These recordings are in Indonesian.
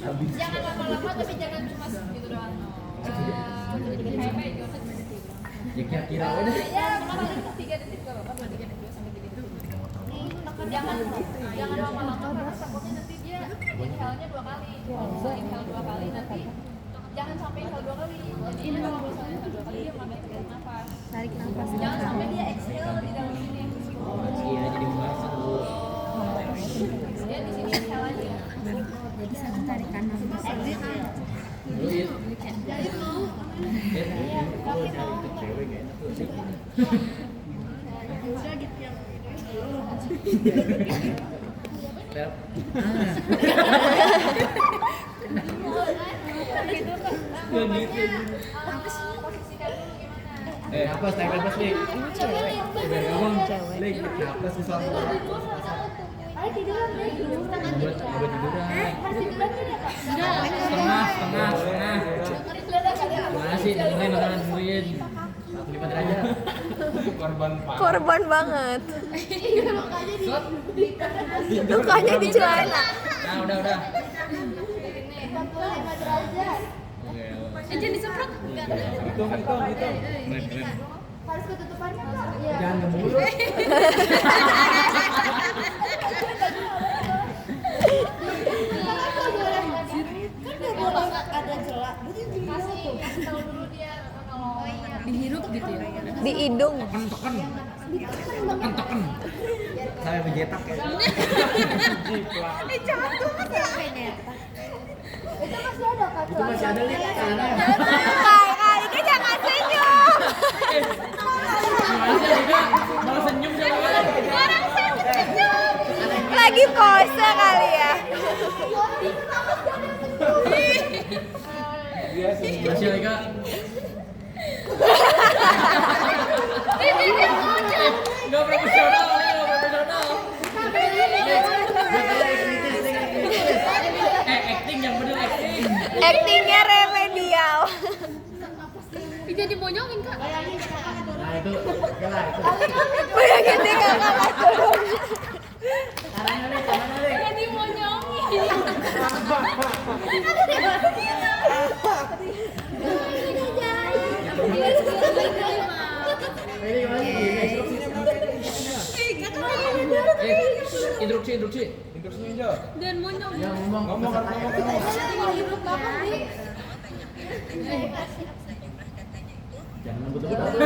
Jangan lama-lama tapi jangan cuma gitu doang. Kayak gitu. Ya kira-kira udah. Ya, kemarin 3 detik enggak apa-apa, 2 3 sampai 3 detik. Jangan lama-lama karena takutnya nanti dia inhalnya 2 kali. Kalau misalnya inhale 2 kali nanti jangan sampai inhale 2 kali. Jadi ini kalau misalnya inhale 2 kali dia malah tarik nafas. Tarik nafas. Jangan sampai dia exhale di dalam sini. Iya jadi merasa dulu. Dia di sini exhale aja. Jadi satu tarikan nafas. Duit. Jadi mau Cewek kayaknya tuh sih. udah gitu ya. Posisikan dulu gimana? Apa style bebas nih? Cewek. Biar ngomong cewek. Apa susah banget? Ayo tiduran deh. Buat tiduran. Masih tiduran tidak, Kak? Setengah. Mana sih? Dengerin makanan dengerin. 45 derajat. Korban banget. Iya, makanya di Lukanya di celana. Nah, udah. 45 derajat. Jangan disemprot. Keren. Harus ketutupannya, Kak? Iya. Jangan ngemulu. Ada jelak. Kasih tahu dulu dia kalau Dihirup gitu ya. Di hidung. Teken. Saya mencetak ya. itu masih ada Kak? Itu masih ada nih tangannya. Kali-kali jangan senyum. Malah senyum sama Lagi pose kali ya. Masih Eka. Enggak profesional. Acting yang bener acting. Aktingnya remedial. Jadi bonyongin Kak. Nah itu, kalah itu. Bayangin deh kakak turun. Tangan. Jadi bonyongin. Instruksi. Dan bonyong. Ya ngomong. Jangan ngebut-ngebut.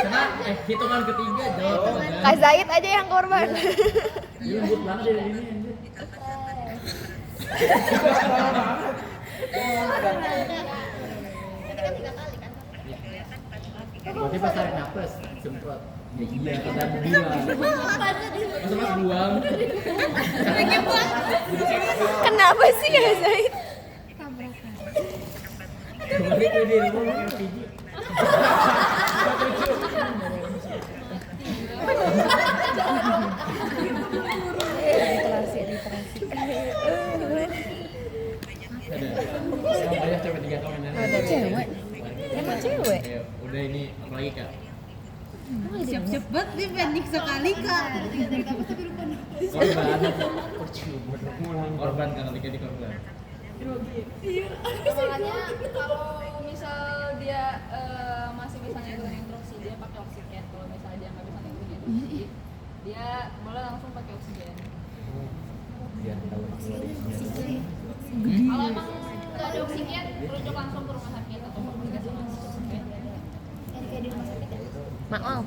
Karena hitungan ketiga jawab. Kak Zaid aja yang korban. Iya ngebut banget dari ini anjir. Berarti pas tarik nafas semprot. Ya iya, kita buang. Masa mas buang? Kenapa sih Kak Zaid? Kembali ke diri ngomong LPG. Banyak cewek 3 tahun yang Ada cewek. Emang cewek. Ya, udah ini apa lagi Kak? Siap-siap banget nih panik sekali Kak. Korban kan ketika di korban. makanya kalau misal dia masih bisa ngikutin instruksi dia pakai oksigen. Kalau misalnya dia nggak bisa ngikutin instruksi dia boleh langsung pakai oksigen. Biar tahu. Kalau emang nggak ada oksigen rujuk langsung ke rumah sakit atau komunikasi sama oksigen. Kayak di rumah sakit ya. Maaf.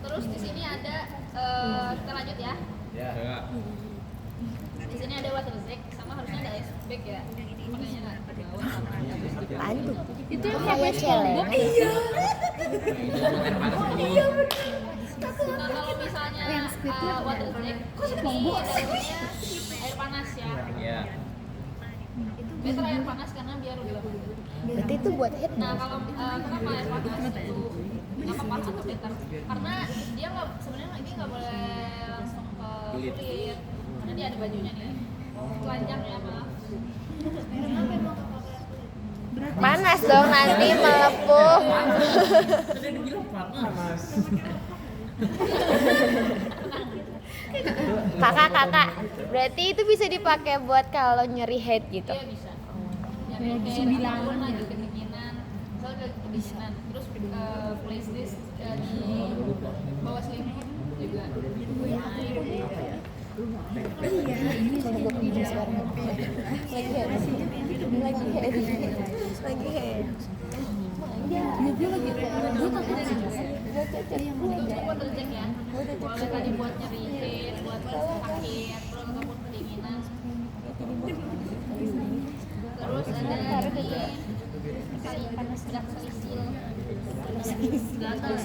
Terus di sini ada kita lanjut ya. Ya. Di sini ada water jet sama harusnya ada ice bag ya. Makanya nggak terbawa sama Aduh. Itu yang Kayak celeng. Iya. Nah kalau misalnya water jet ini dalamnya air panas ya. Iya. Better air panas karena biar lebih lama. Berarti itu buat head. Nah kalau kenapa air panas itu nggak apa-apa atau better? Karena dia nggak sebenarnya lagi nggak boleh langsung ke kulit karena dia ada bajunya nih. Telanjangnya maaf. Panas dong nanti melepuh. Tadi dibilang panas. Kakak. Berarti itu bisa dipakai buat kalau nyeri head gitu. Iya bisa. Nyari sembilangan lagi kedinginan, misalnya kedinginan, terus place this di bawah selimut juga. Kalau gue kerja sekarang lagi head. Coba tercek ya. Boleh tadi buat nyeri head, buat sakit, terus ataupun kedinginan. Terus ada ini panas berat selisil. Gatal.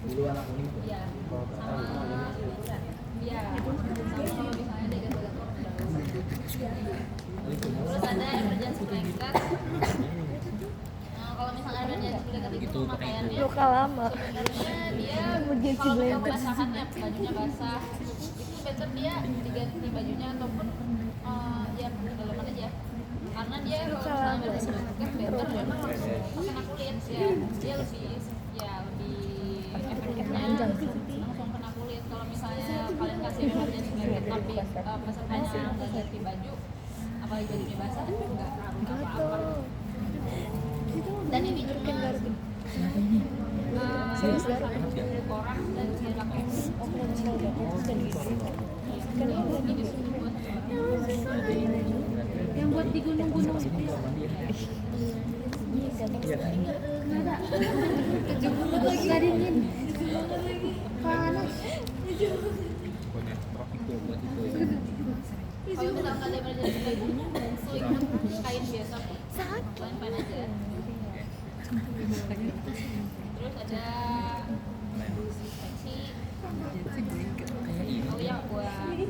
Dulu anak kuning tuh. Iya. Iya. Kalau misalnya ada gatal-gatal. Terus ada emergency blanket. Kalau misalnya emergency blanket itu pemakaiannya Luka lama. sebenarnya dia Emergency kalau blanket. kebasahannya bajunya basah itu better dia diganti bajunya ataupun ya pakai dalaman aja karena dia kalau misalnya emergency blanket better memang kena kulit ya dia lebih efektifnya langsung kena kulit. Kalau misalnya kalian kasih emergency blanket tapi pesertanya nggak ganti baju apalagi bajunya basah nggak apa-apa. Dan ini juga korak dan cetak Yang buat di gunung-gunung itu ya. Gak dingin. Panas. kalau misalkan ada emergency blanket selimut kain biasa fine aja. Terus ada seksi oh ya buat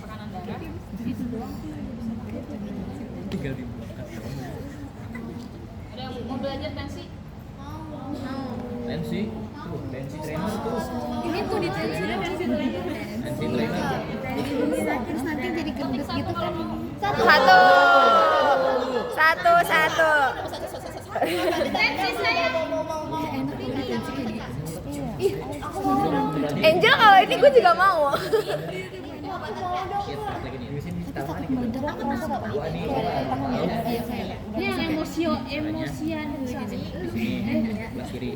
tekanan darah Tinggal dibuat. ada yang mau belajar tensi Tensi, tuh, tensi trainer tuh. Ini tuh di tensi dan tensi trainer. Tensi trainer. Terus nanti jadi gendut gitu kan. Satu. tensi saya Enak ya tensi kayak gitu. Angel kalau ini gue juga mau. Iya, lagi nih. Di sini tahu nih. Gua nih. Ini yang emosian Di sini, sebelah kiri.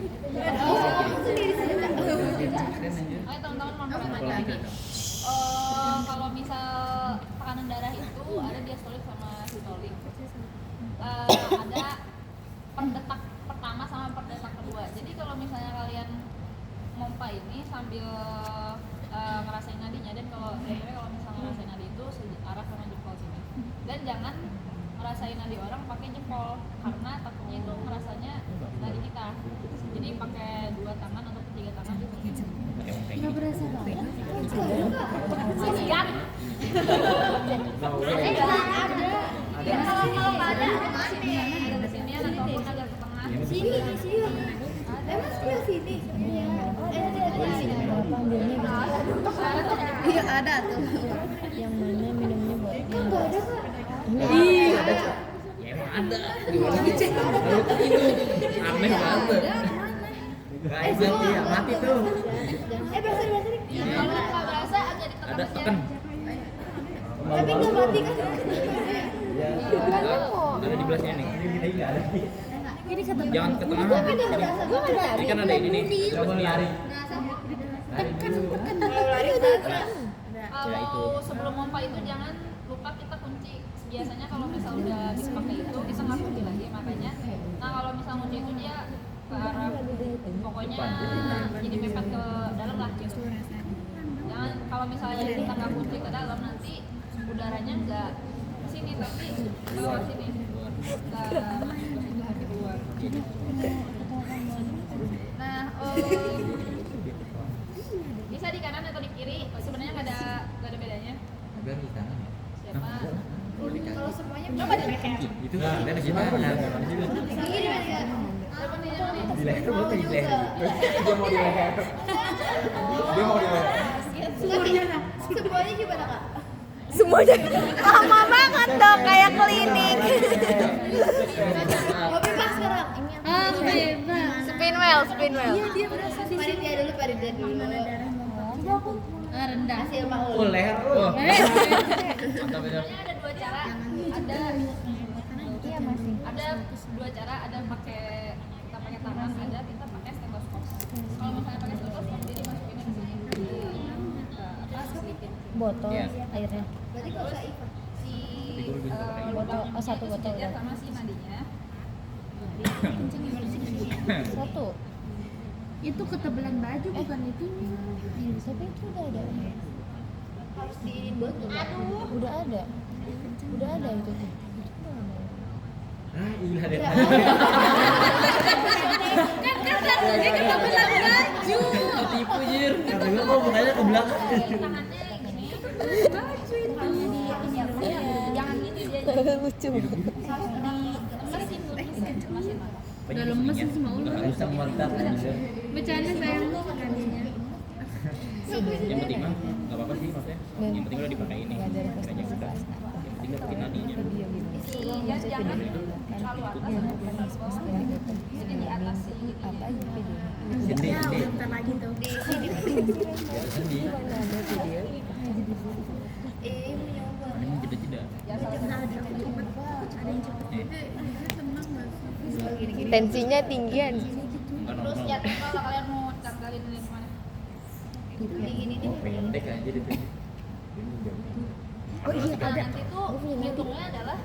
ayo teman-teman mau belajar lagi kalau misal tekanan darah itu ada diastolik sama sistolik. Ada pendetak pertama sama pendetak kedua. Jadi kalau misalnya kalian mompa ini sambil ngerasain nadinya dan kalau misalnya ngerasain nadi itu arah sama jempol sini. Dan jangan ngerasain nadi orang pakai jempol karena takutnya itu ngerasanya nadi kita. Jadi pakai 2 tangan atau 3 tangan. nggak berasa banget. Siap. Kalau ada sini ataupun agak ke tengah. Emang sebelah sini. Iya ada tuh. Yang mana minumnya buat? Kan nggak ada kak. Iya. Ya emang ada. Gimana sih? Lalu kan itu aneh banget. Guys, ya mati tuh. Berasa. Kalau nggak berasa agak ditekan Ada aja. tekan. Tapi nggak mati kan? Ada di belakangnya nih. Ini kata Jangan ke tengah. Ini kan ada ini nih. Coba lari. Kalau sebelum mompa itu jangan lupa kita kunci. Biasanya kalau misal udah dipakai itu bisa nggak kunci lagi makanya. Nah kalau misal kunci itu dia ke arah pokoknya jadi mepet ke dalam lah gitu. Jangan kalau misalnya kita nggak kunci ke dalam nanti udaranya nggak ke sini tapi ke bawah sini. Nggak masuk ke situ tapi keluar. Nah bisa di kanan atau di kiri sebenarnya nggak ada bedanya. Biar di tangan ya. Siapa? kalau semuanya Coba di leher. Itu kan ada di gimana? Di leher tuh di leher. Dia mau di leher. Dia mau di leher. semuanya gimana kak? Semuanya lama banget dong kayak klinik. spin well. Iya dia berasa di sini. Paritia dulu. Rendah. Hasil mau. Oh leher lo. Mantap itu. Sebenarnya ada dua cara. Ada dua cara. Ada pakai kita pakai tangan, ada kita pakai stetoskop. Kalau misalnya pakai stetoskop, jadi masukinnya ke sini. Selipin. Botol Iya. airnya. Berarti nggak usah ikut si Botol, satu botol sejajar ya. sama si nadinya. Satu. Itu ketebalan baju bukan itu. Tapi itu udah ada. Harus diinin botol. Aduh. Udah ada. Udah ada itu tuh. Ah, iya deh. Dia ketebalan baju. Tipu jir. Kata gue kok mukanya ke belakang. Tangannya gini. Baju itu. Tangannya di jangan gitu dia. Lucu. Mesin. Udah lemes sih semua udah. Nggak bisa mantap anjir. Bercanda sayang tadinya. Yang penting mah nggak apa-apa sih maksudnya. Yang penting udah dipakai ini. Kayaknya udah. Yang penting dapetin nadinya. Iya, jangan terlalu atas atau terlalu bawah. Jadi di atas sih. Apa aja video? Sendi. Bentar lagi tuh. Di sini. Biar sendi. Mana ada video? Mau nyoba. Ini jeda-jeda. Ya salah. Ada yang cepet. Senang banget. Gini-gini. Tensinya tinggian. Enggak Terus normal. ya kalau kalian mau tanggalin ini kemana? Gini-gini Oh, pendek aja deh. Oh iya Nah, ada. nanti tuh hitungnya adalah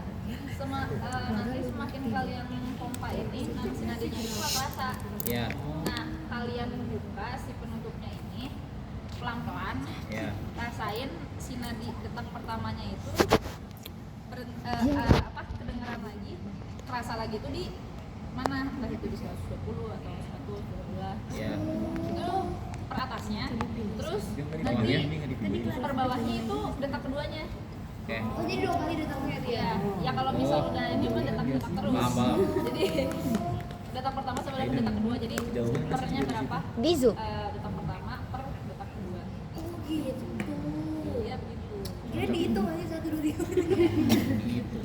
nanti semakin kalian pompa ini, si nadinya itu nggak kerasa. Ya, Nah, kalian buka si penutupnya ini pelan-pelan, ya. rasain si nadi detak pertamanya itu kedengeran lagi, kerasa lagi tuh di mana? Entah itu di 120 atau 112. Ya. Itu per atasnya, terus Bawahnya nanti ini nggak dipilih. per bawahnya itu detak keduanya. Oke. Oh jadi 2 kali detaknya dia? Iya, ya kalau misal udah ini mah detak-detak terus. Paham. Jadi detak pertama sama detak kedua, jadi pernya berapa? Di zoom. Detak pertama per detak kedua. Oh gitu. Iya begitu. Kira dihitung aja 1 2 3. Gitu.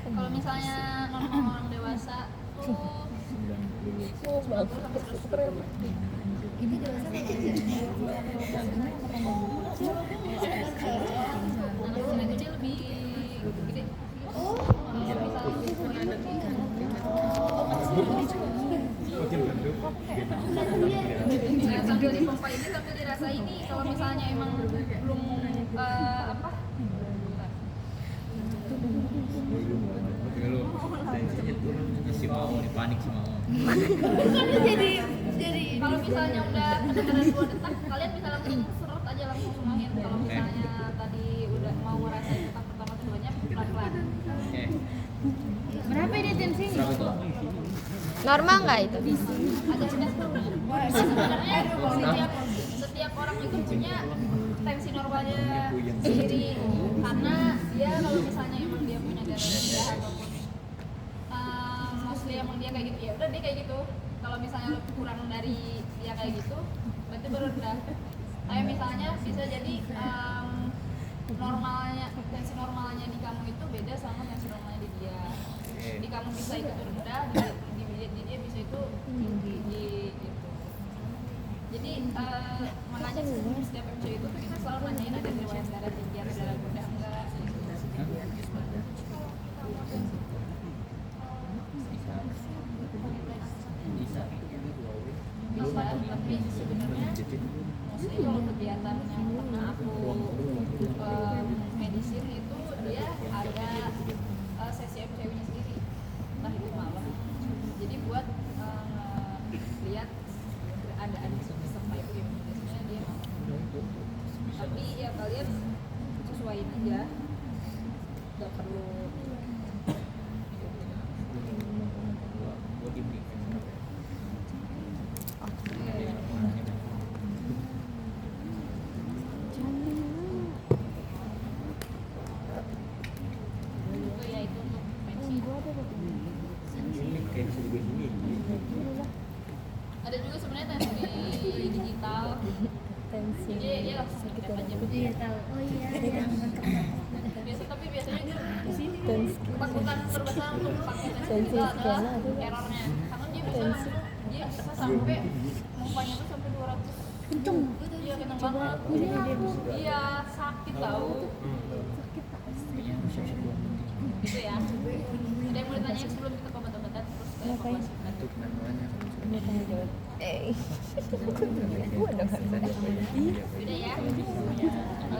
Kalau misalnya normal orang dewasa tuh 90 sampai 100. Ini dewasa kayak aja. Anak kecil itu dia lebih gede. Oh, Nah, sambil dipompa ini sambil dirasa ini kalau misalnya emang belum apa? Lu tensinya turun si mau nih panik si mau. jadi kalau misalnya udah kedengeran 2 detak kalian bisa langsung serut aja langsung semuanya. Kalau misalnya tadi udah mau ngerasain detak pertama keduanya pelan-pelan. Oke. Berapa ini tensinya? Berapa tuh? Normal nggak itu? Agak rendah. Sebenarnya setiap orang itu punya tensi normalnya sendiri karena dia kalau misalnya emang dia punya darah rendah ataupun mostly emang dia kayak gitu ya udah dia kayak gitu. Kalau misalnya lebih kurang dari dia kayak gitu berarti baru rendah. Kayak misalnya bisa jadi normalnya tensi normalnya di kamu itu beda sama tensi normalnya di dia. Di kamu bisa itu rendah, di dia bisa itu tinggi gitu. Jadi makanya setiap MC itu kita selalu nanyain ada riwayat darah tinggi atau darah rendah enggak gitu. Bisa, tapi sebenarnya mostly kalau kegiatan yang pernah aku medisin itu dia ada sesi MCW-nya sendiri, entah itu malam. Jadi buat lihat ada peserta itu yang biasanya dia mau. Tapi ya kalian sesuaiin aja, nggak perlu. Itu ya itu untuk pensi. Ada juga sebenarnya tensi di digital. Tensi. Jadi dia langsung tap aja. Iya tahu. Oh iya. Tapi biasanya dia Tensi. ketakutan terbesar untuk pakai tensi Tensi digital adalah skena tuh. errornya. Karena Hipertensi. dia bisa sampai mumpanya tuh sampai 200. Kenceng. Iya kenceng banget. Iya sakit tau. Gitu ya. Ada yang mau ditanyain sebelum kita ke obat-obatan terus ke evaluasi? Untuk manualnya Udah ya. Kalau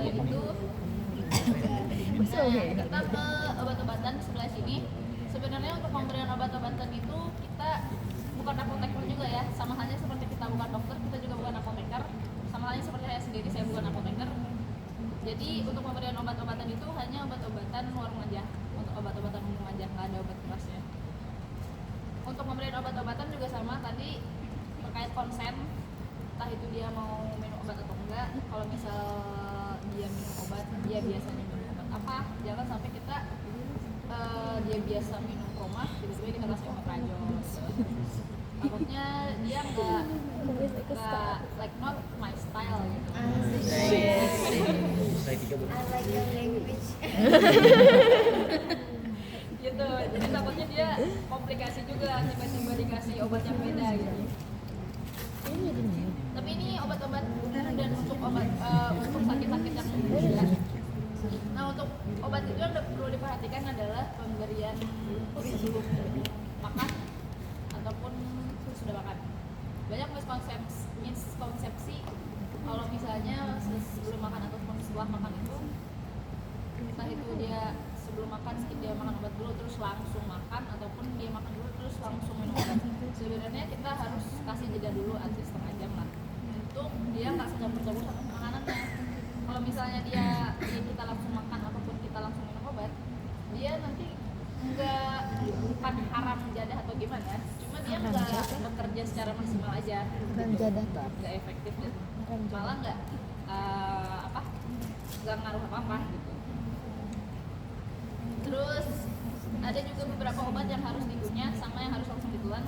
gitu kita ke obat-obatan sebelah sini. Sebenarnya untuk pemberian obat-obatan itu kita bukan apoteker juga ya, sama halnya seperti kita bukan dokter, kita juga bukan apoteker. Sama halnya seperti saya sendiri, saya bukan apoteker. Jadi untuk pemberian obat-obatan itu hanya obat-obatan warung aja, untuk obat-obatan umum aja, nggak ada obat kerasnya. Untuk pemberian obat-obatan juga sama tadi terkait konsen, entah itu dia mau minum obat atau enggak. Kalau misal dia minum obat, dia biasanya minum obat apa? Jangan sampai kita dia biasa minum promah, tiba-tiba kita kasih obat rajos. Takutnya dia nggak like not my style gitu. saya 3 bulan. Gitu, jadi takutnya dia komplikasi juga tiba-tiba dikasih obat yang beda gitu. Tapi ini obat-obat umum dan untuk obat untuk sakit-sakit yang berbeda. Nah untuk obat itu yang perlu diperhatikan adalah pemberian sebelum makan ataupun sudah makan. Banyak miskonsepsi kalau misalnya sebelum makan ataupun setelah makan itu, entah itu dia sebelum makan dia makan obat dulu terus langsung makan, ataupun dia makan dulu terus langsung minum obat. Sebenarnya kita harus kasih jeda dulu at least setengah jam lah untuk dia nggak campur-campur sama makanannya. Kalau misalnya dia kita langsung makan ataupun kita langsung minum obat, dia nanti bukan haram jadah atau gimana, cuma dia nggak bekerja secara maksimal aja, nggak efektif dan malah nggak ngaruh apa-apa gitu. Terus ada juga beberapa obat yang harus dikunyah sama yang harus langsung ditelan.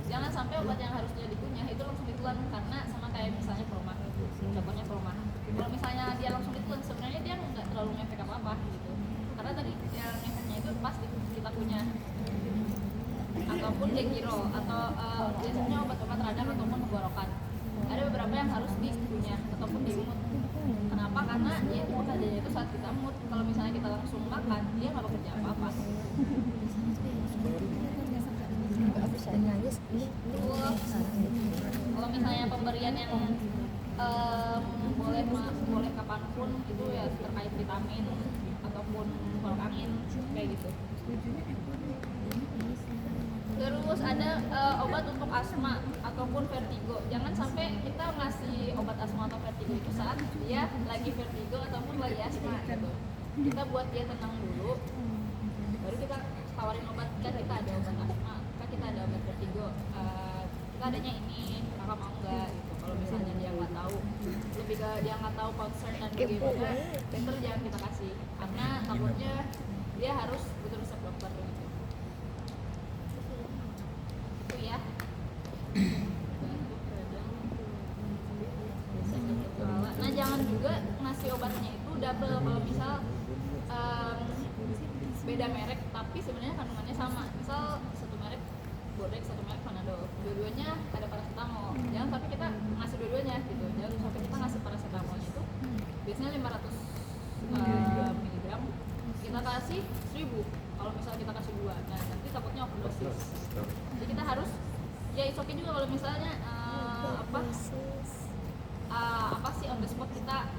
Jangan sampai obat yang harusnya dikunyah itu langsung ditelan, karena sama kayak misalnya promah, contohnya promah. Kalau misalnya dia langsung ditelan, sebenarnya dia nggak terlalu ngefek apa-apa gitu, karena tadi yang efeknya itu pas kita kunyah, ataupun Degirol atau biasanya obat-obat radang ataupun tenggorokan. Ada beberapa yang harus dikunyah ataupun diemut. Kenapa? Karena dia itu bekerjanya itu saat kita emut. Kalau misalnya kita langsung makan, dia nggak bekerja apa-apa. Kalau misalnya pemberian yang boleh kapanpun itu ya terkait vitamin ataupun tolak angin kayak gitu. Terus ada obat untuk asma ataupun vertigo. Jangan sampai kita ngasih obat asma atau vertigo itu saat dia lagi vertigo ataupun lagi asma gitu. Kita buat dia tenang dulu, baru kita tawarin obat. Kan kita ada obat asma, kan kita ada obat vertigo, kita adanya ini, kakak mau nggak gitu. Kalau misalnya dia nggak tahu, lebih ke dia nggak tahu concern dan bagaimana, better jangan kita kasih, karena takutnya dia harus butuh resep dokter gitu. Itu ya. Nah jangan juga ngasih obatnya itu double. Kalau misal beda merek tapi sebenarnya kandungannya sama, misal satu merek Bordex, satu merek Panadol, dua-duanya ada paracetamol, jangan sampai kita ngasih dua-duanya gitu. Jangan sampai kita ngasih paracetamolnya itu biasanya 500 miligram, kita kasih 1000 kalau misalnya kita kasih 2, nah nanti takutnya overdosis. Jadi kita harus ya isokin juga kalau misalnya apa sih on the spot kita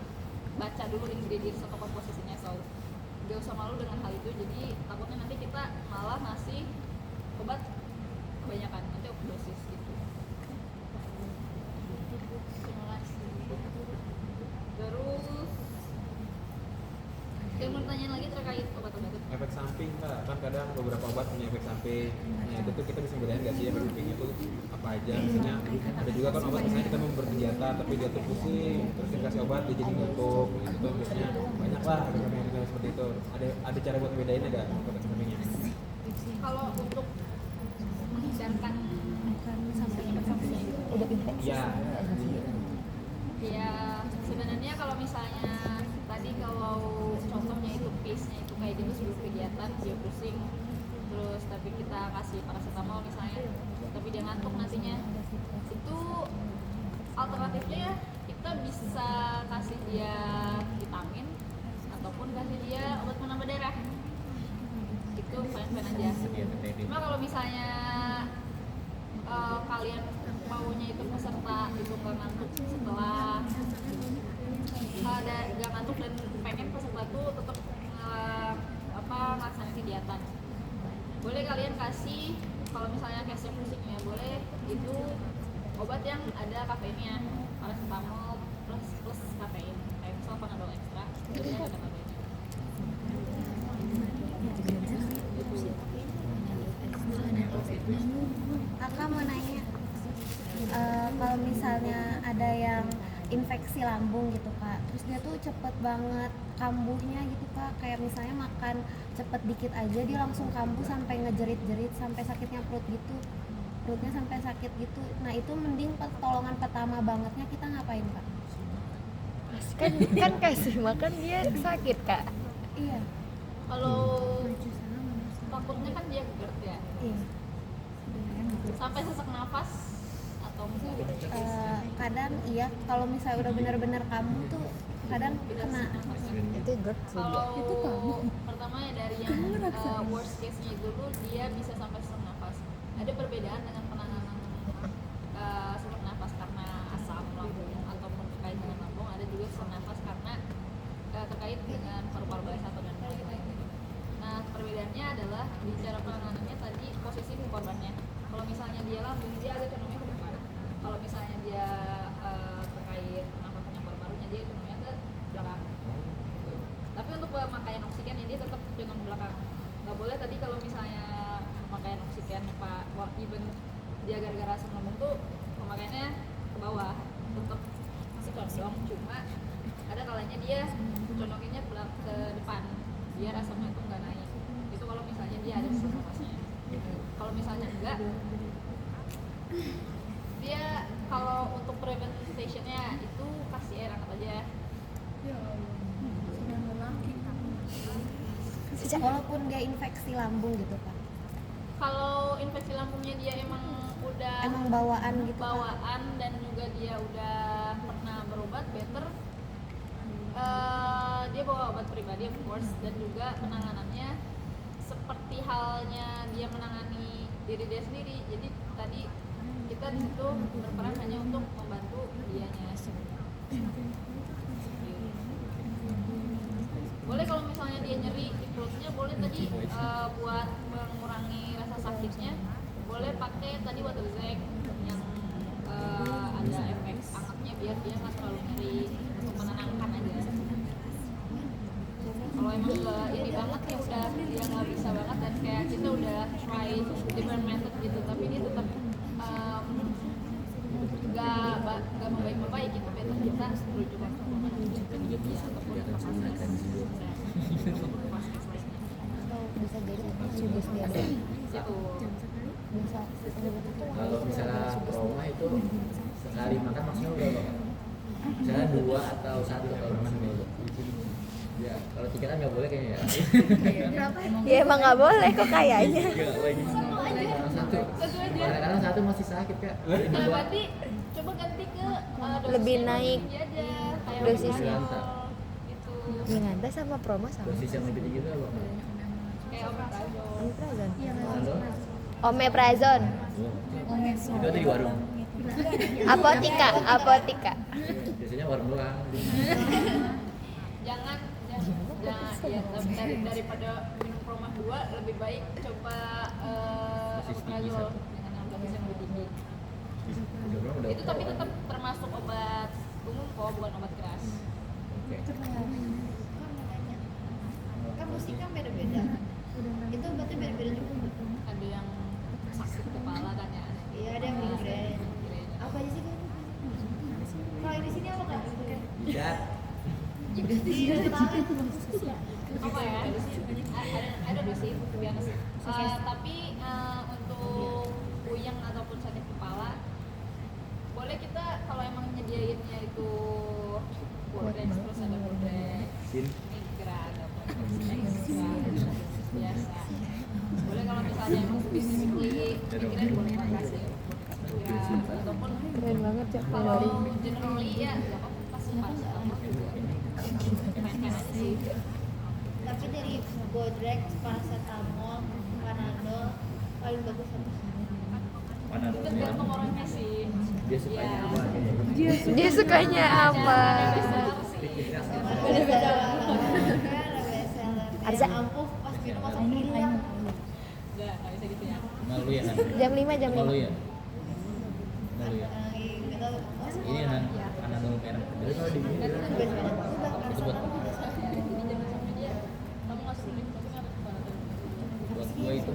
baca dulu ingredients atau komposisinya, so gak usah malu dengan hal itu. Jadi takutnya nanti kita malah ngasih obat kebanyakan, nanti overdosis gitu. Simulasi. Terus yang mau tanya lagi terkait obat-obatan efek samping Kak, kan kadang beberapa obat punya efek samping. Nah itu tuh kita bisa bedain nggak sih efek sampingnya itu apa aja? Misalnya ada juga kan obat misalnya kita mau bersenjata tapi dia tuh pusing, terus dikasih obat dia jadi ngantuk, itu tuh biasanya banyak lah efek samping seperti itu. Ada cara buat bedainnya nggak efek sampingnya? kalau untuk menghindarkan samping-sampingnya itu Udah infeksi. Iya. ya sebenarnya kalau misalnya tadi kalau contohnya itu case-nya itu kayak gitu sebelum kegiatan dia pusing, terus terus tapi kita kasih paracetamol misalnya, tapi dia ngantuk nantinya, itu alternatifnya kita bisa kasih dia vitamin ataupun kasih dia obat penambah darah. Itu fine-fine aja. Cuma kalau misalnya kalian maunya itu peserta itu gak ngantuk setelah ada gak ngantuk dan pengen peserta tuh tetap ngelaksanain kegiatan, boleh kalian kasih, kalau misalnya case musiknya boleh itu obat yang ada kafeinnya, paracetamol plus kafein, kayak misal Panadol Extra itu dia ada kafeinnya. Kakak mau nanya, kalau misalnya ada yang infeksi lambung gitu Kak, terus dia tuh cepet banget kambuhnya gitu Kak, kayak misalnya makan cepet dikit aja dia langsung kambuh sampai ngejerit-jerit sampai sakitnya perutnya sampai sakit gitu. Nah itu mending pertolongan pertama bangetnya kita ngapain Kak? Kan kasih makan dia sakit Kak. Iya. Kalau takutnya kan dia GERD ya, Iya. sampai sesak nafas atau misalnya Kadang iya, kalau misalnya udah benar-benar kambuh tuh kadang kena. Itu GERD juga. kalau pertama ya dari yang worst case-nya dulu dia bisa sampai sesak nafas. Ada perbedaan dengan penanganan sesak nafas karena asam lambung ataupun terkait dengan lambung, ada juga sesak nafas karena terkait dengan paru-paru bawah satu dan lain-lain. Nah perbedaannya adalah di cara penanganannya tadi posisi korbannya. Kalau misalnya dia lambung dia agak cenderungnya ke depan. Kalau misalnya dia terkait pernafasannya paru-parunya dia cenderungnya ke belakang. Tapi untuk pemakaian oksigen dia tetap cenderung belakang. Nggak boleh tadi kalau misalnya pemakaian oksigen even dia gara-gara asam lambung tuh pemakaiannya ke bawah, tetap masih condong, cuma ada kalanya dia condonginnya ke depan biar asamnya itu nggak naik. Itu kalau misalnya dia ada sesak nafasnya. Kalau misalnya enggak, dia kalau untuk preventationnya itu kasih air hangat aja. Walaupun dia infeksi lambung gitu Kak. Kalau infeksi lambungnya dia emang Bawaan gitu Kak. bawaan dan juga dia udah pernah berobat, better dia bawa obat pribadi of course, dan juga penanganannya seperti halnya dia menangani diri dia sendiri. Jadi tadi kita di situ berperan hanya untuk membantu dianya. Boleh kalau misalnya dia nyeri di perutnya, boleh tadi buat mengurangi rasa sakitnya, boleh pakai tadi Waterzac yang ada efek hangatnya biar dia nggak terlalu nyeri, untuk menenangkan aja. Kalau emang ini banget ya udah dia nggak bisa banget dan kayak kita udah try different method gitu, tapi dia tetap nggak membaik gitu, better kita rujuk langsung ke mana ataupun ke fasilitas. Bisa jadi sugesti ada. Itu Bisa. Kalau misalnya trauma itu sekali makan maksimal berapa? Misalnya 2 atau 1 kalau maksimal. Ya, kalau 3 kan nggak boleh kayaknya ya. Ya emang nggak boleh kok kayaknya. Enggak lagi. Satu. Kadang-kadang 1 masih sakit Kak. Jadi nah, 2. berarti coba ganti ke dosis Lebih yang naik tinggi aja, kayak dosisnya. gitu. Ginganda sama promo sama. Dosis yang lebih tinggi itu apa? Kayak omeprazol. Omeprazol. Halo? Omeprazol. Itu ada di warung. Apotika. Biasanya warung doang. jangan ya daripada minum Promah 2 lebih baik coba omeprazol dengan yang dosis yang lebih tinggi. Itu tapi tetap termasuk obat umum kok, bukan obat keras. Oke. Kan musik kan beda-beda. Itu berarti beda-beda juga. Ada yang sakit kepala kan ya. Iya, ada yang migrain. Apa aja sih kan? Kalau di sini apa kak? Tidak. Iya, tahu. Apa ya? Ada dosis, biasa. Tapi untuk puyeng ataupun sakit kepala, boleh kita kalau emang nyediainnya itu Bordex, terus ada Bordex, Migra ataupun Extra biasa. Boleh kalau misalnya kira kasih ya ataupun Keren banget Cak kalau Melody. generally ya pasti paracetamol main-main aja sih. Tapi dari Bodrex, paracetamol, Panadol paling bagus apa? Panadol Tergantung orangnya sih. dia sukanya Ya. apa Dia sukanya apa? Beda-beda ada bestseller. Arza. Yang ampuh pas minum langsung hilang. Nggak bisa gitu ya. malu ya kan Jam 5 jam malu 5. ya malu ya Kita ini kan Panadol merah jadi kalau di ini itu buat itu buat Jadi jangan sampai dia kamu nggak sulit tapi nggak ada paracetamol. buat gue itu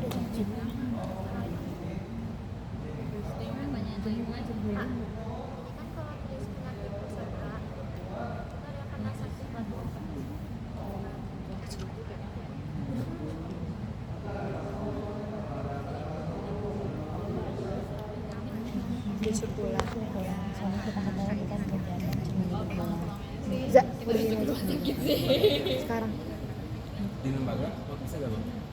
Besok pulang. soalnya kita ketahui kan kerjaan cuma Za, begini aja. Sekarang. Di lembaga, bisa gak bang?